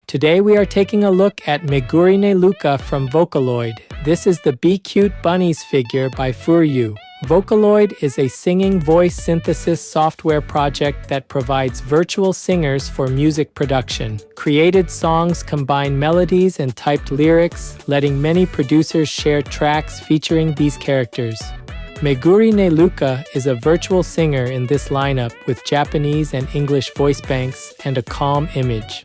Today we are taking a look at Megurine Luka from Vocaloid. This is the BiCute Bunnies figure by FuRyu. Vocaloid is a singing voice synthesis software project that provides virtual singers for music production. Created songs combine melodies and typed lyrics, letting many producers share tracks featuring these characters. Megurine Luka is a virtual singer in this lineup with Japanese and English voice banks and a calm image.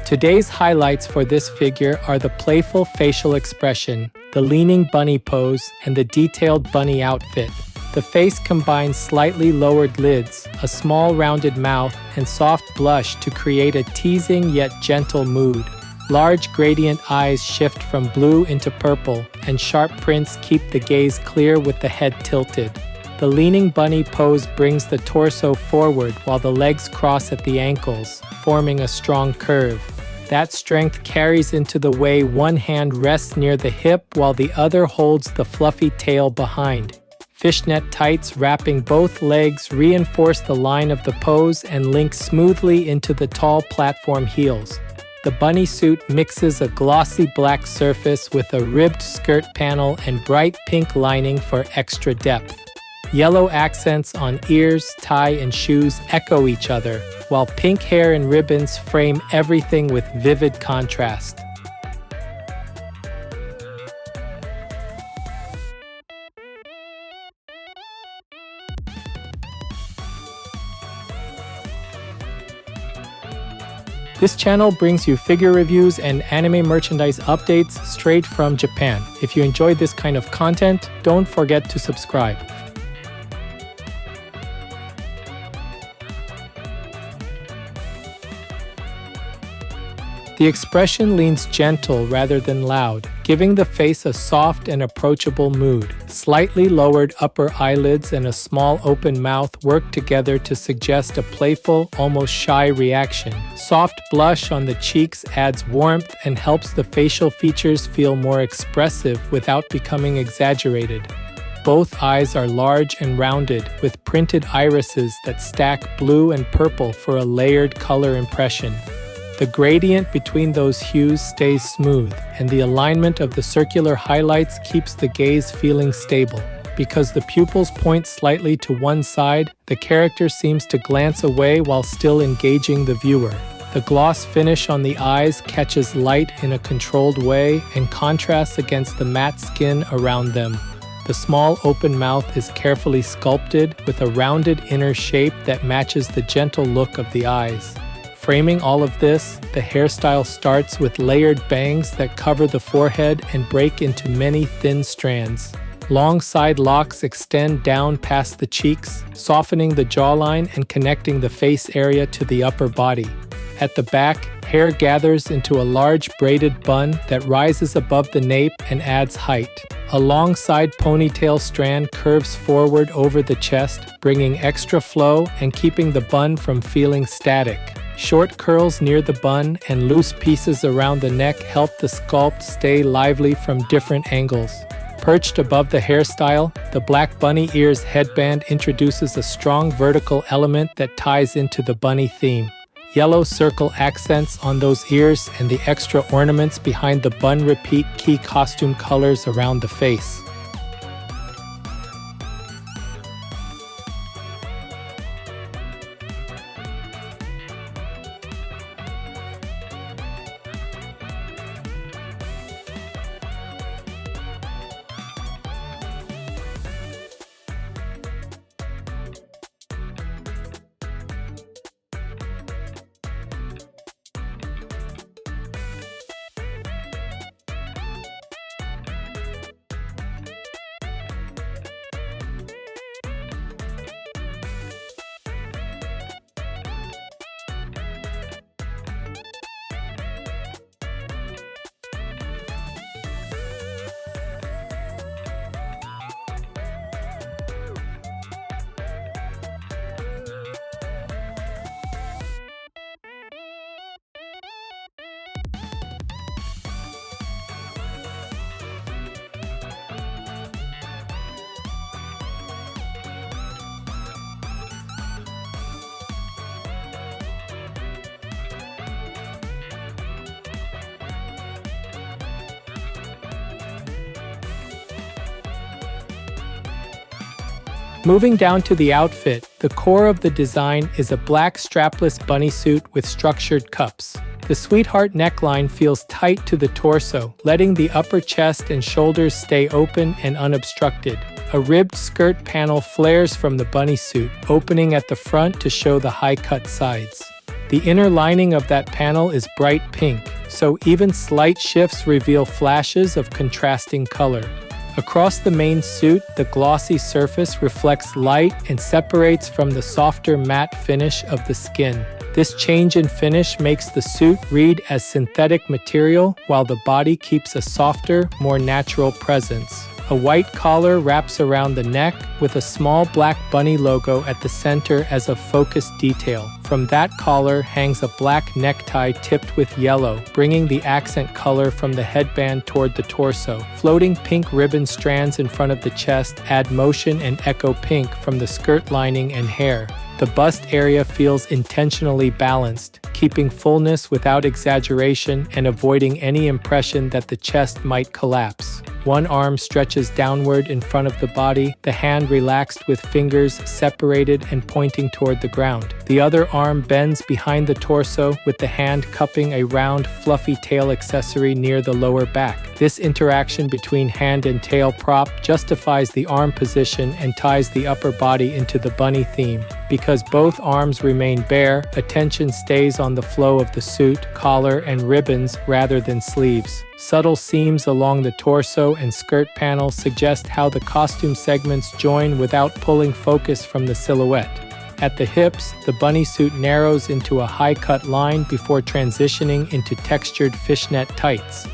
Today's highlights for this figure are the playful facial expression, the leaning bunny pose, and the detailed bunny outfit. The face combines slightly lowered lids, a small rounded mouth, and soft blush to create a teasing yet gentle mood. Large gradient eyes shift from blue into purple, and sharp prints keep the gaze clear with the head tilted. The leaning bunny pose brings the torso forward while the legs cross at the ankles, forming a strong curve. That strength carries into the way one hand rests near the hip while the other holds the fluffy tail behind. Fishnet tights wrapping both legs reinforce the line of the pose and link smoothly into the tall platform heels. The bunny suit mixes a glossy black surface with a ribbed skirt panel and bright pink lining for extra depth. Yellow accents on ears, tie, and shoes echo each other, while pink hair and ribbons frame everything with vivid contrast. This channel brings you figure reviews and anime merchandise updates straight from Japan. If you enjoyed this kind of content, don't forget to subscribe. The expression leans gentle rather than loud, giving the face a soft and approachable mood. Slightly lowered upper eyelids and a small open mouth work together to suggest a playful, almost shy reaction. Soft blush on the cheeks adds warmth and helps the facial features feel more expressive without becoming exaggerated. Both eyes are large and rounded, with printed irises that stack blue and purple for a layered color impression. The gradient between those hues stays smooth, and the alignment of the circular highlights keeps the gaze feeling stable. Because the pupils point slightly to one side, the character seems to glance away while still engaging the viewer. The gloss finish on the eyes catches light in a controlled way and contrasts against the matte skin around them. The small open mouth is carefully sculpted with a rounded inner shape that matches the gentle look of the eyes. Framing all of this, the hairstyle starts with layered bangs that cover the forehead and break into many thin strands. Long side locks extend down past the cheeks, softening the jawline and connecting the face area to the upper body. At the back, hair gathers into a large braided bun that rises above the nape and adds height. A long side ponytail strand curves forward over the chest, bringing extra flow and keeping the bun from feeling static. Short curls near the bun and loose pieces around the neck help the sculpt stay lively from different angles. Perched above the hairstyle, the black bunny ears headband introduces a strong vertical element that ties into the bunny theme. Yellow circle accents on those ears and the extra ornaments behind the bun repeat key costume colors around the face. Moving down to the outfit, the core of the design is a black strapless bunny suit with structured cups. The sweetheart neckline feels tight to the torso, letting the upper chest and shoulders stay open and unobstructed. A ribbed skirt panel flares from the bunny suit, opening at the front to show the high-cut sides. The inner lining of that panel is bright pink, so even slight shifts reveal flashes of contrasting color. Across the main suit, the glossy surface reflects light and separates from the softer matte finish of the skin. This change in finish makes the suit read as synthetic material, while the body keeps a softer, more natural presence. A white collar wraps around the neck, with a small black bunny logo at the center as a focused detail. From that collar hangs a black necktie tipped with yellow, bringing the accent color from the headband toward the torso. Floating pink ribbon strands in front of the chest add motion and echo pink from the skirt lining and hair. The bust area feels intentionally balanced, keeping fullness without exaggeration and avoiding any impression that the chest might collapse. One arm stretches downward in front of the body, the hand relaxed with fingers separated and pointing toward the ground. The other arm bends behind the torso, with the hand cupping a round, fluffy tail accessory near the lower back. This interaction between hand and tail prop justifies the arm position and ties the upper body into the bunny theme. Because both arms remain bare, attention stays on the flow of the suit, collar, and ribbons rather than sleeves. Subtle seams along the torso and skirt panel suggest how the costume segments join without pulling focus from the silhouette. At the hips, the bunny suit narrows into a high-cut line before transitioning into textured fishnet tights.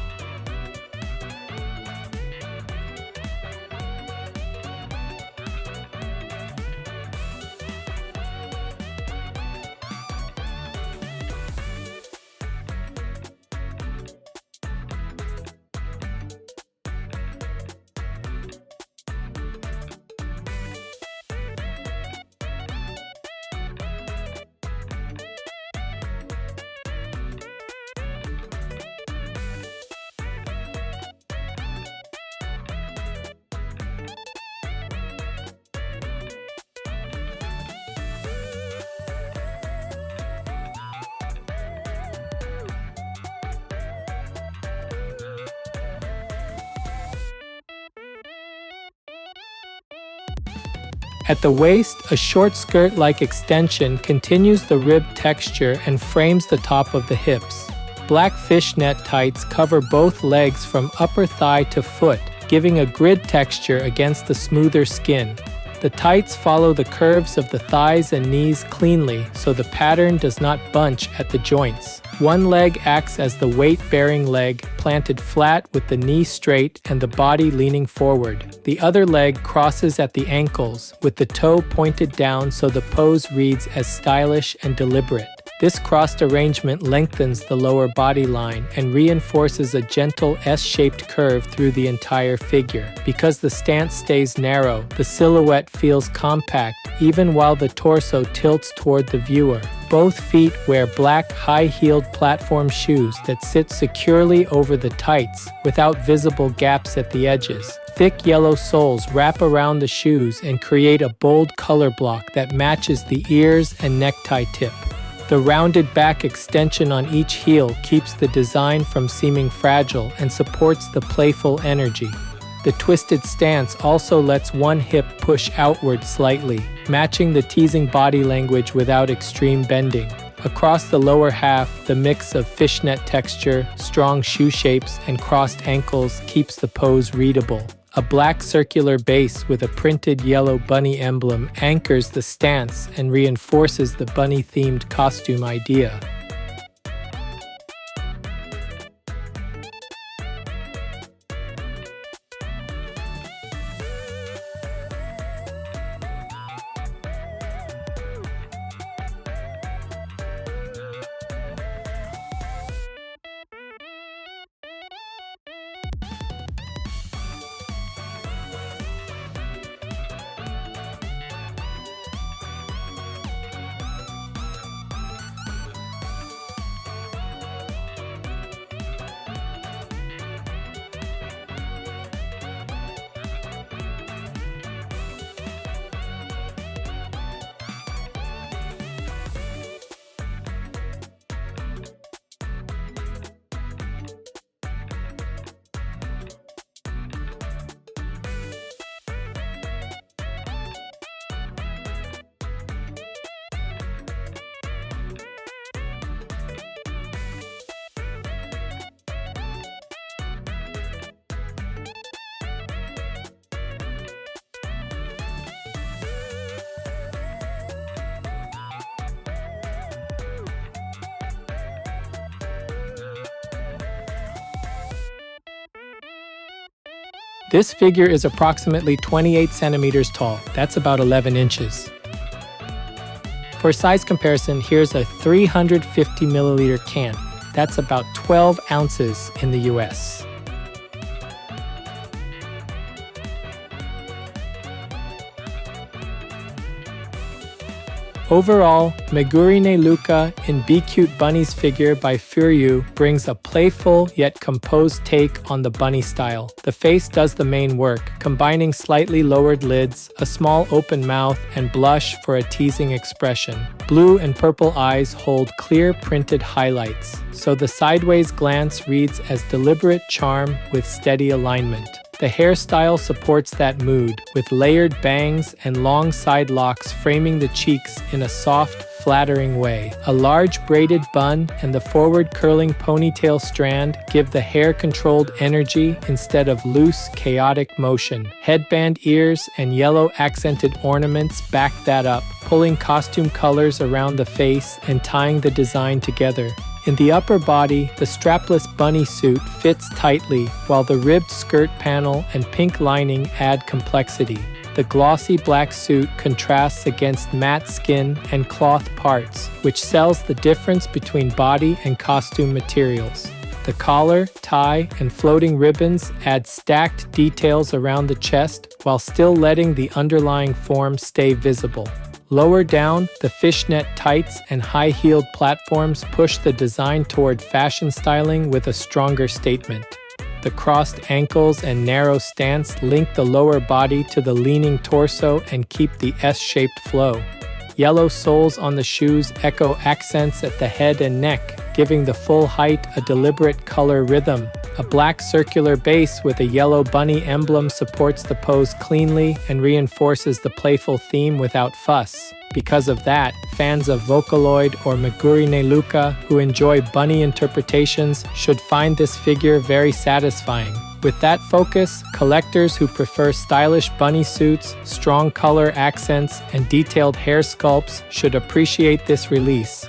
At the waist, a short skirt-like extension continues the rib texture and frames the top of the hips. Black fishnet tights cover both legs from upper thigh to foot, giving a grid texture against the smoother skin. The tights follow the curves of the thighs and knees cleanly, so the pattern does not bunch at the joints. One leg acts as the weight-bearing leg, planted flat with the knee straight and the body leaning forward. The other leg crosses at the ankles, with the toe pointed down so the pose reads as stylish and deliberate. This crossed arrangement lengthens the lower body line and reinforces a gentle S-shaped curve through the entire figure. Because the stance stays narrow, the silhouette feels compact even while the torso tilts toward the viewer. Both feet wear black, high-heeled platform shoes that sit securely over the tights without visible gaps at the edges. Thick yellow soles wrap around the shoes and create a bold color block that matches the ears and necktie tip. The rounded back extension on each heel keeps the design from seeming fragile and supports the playful energy. The twisted stance also lets one hip push outward slightly, matching the teasing body language without extreme bending. Across the lower half, the mix of fishnet texture, strong shoe shapes, and crossed ankles keeps the pose readable. A black circular base with a printed yellow bunny emblem anchors the stance and reinforces the bunny-themed costume idea. This figure is approximately 28 centimeters tall. That's about 11 inches. For size comparison, here's a 350 milliliter can. That's about 12 ounces in the US. Overall, Megurine Luka in BiCute Bunnies figure by FuRyu brings a playful yet composed take on the bunny style. The face does the main work, combining slightly lowered lids, a small open mouth, and blush for a teasing expression. Blue and purple eyes hold clear printed highlights, so the sideways glance reads as deliberate charm with steady alignment. The hairstyle supports that mood, with layered bangs and long side locks framing the cheeks in a soft, flattering way. A large braided bun and the forward curling ponytail strand give the hair-controlled energy instead of loose, chaotic motion. Headband ears and yellow accented ornaments back that up, pulling costume colors around the face and tying the design together. In the upper body, the strapless bunny suit fits tightly, while the ribbed skirt panel and pink lining add complexity. The glossy black suit contrasts against matte skin and cloth parts, which sells the difference between body and costume materials. The collar, tie, and floating ribbons add stacked details around the chest while still letting the underlying form stay visible. Lower down, the fishnet tights and high-heeled platforms push the design toward fashion styling with a stronger statement. The crossed ankles and narrow stance link the lower body to the leaning torso and keep the S-shaped flow. Yellow soles on the shoes echo accents at the head and neck, giving the full height a deliberate color rhythm. A black circular base with a yellow bunny emblem supports the pose cleanly and reinforces the playful theme without fuss. Because of that, fans of Vocaloid or Megurine Luka who enjoy bunny interpretations should find this figure very satisfying. With that focus, collectors who prefer stylish bunny suits, strong color accents, and detailed hair sculpts should appreciate this release.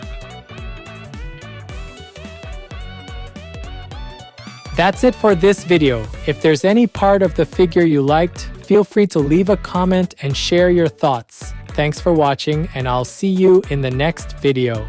That's it for this video. If there's any part of the figure you liked, feel free to leave a comment and share your thoughts. Thanks for watching, and I'll see you in the next video.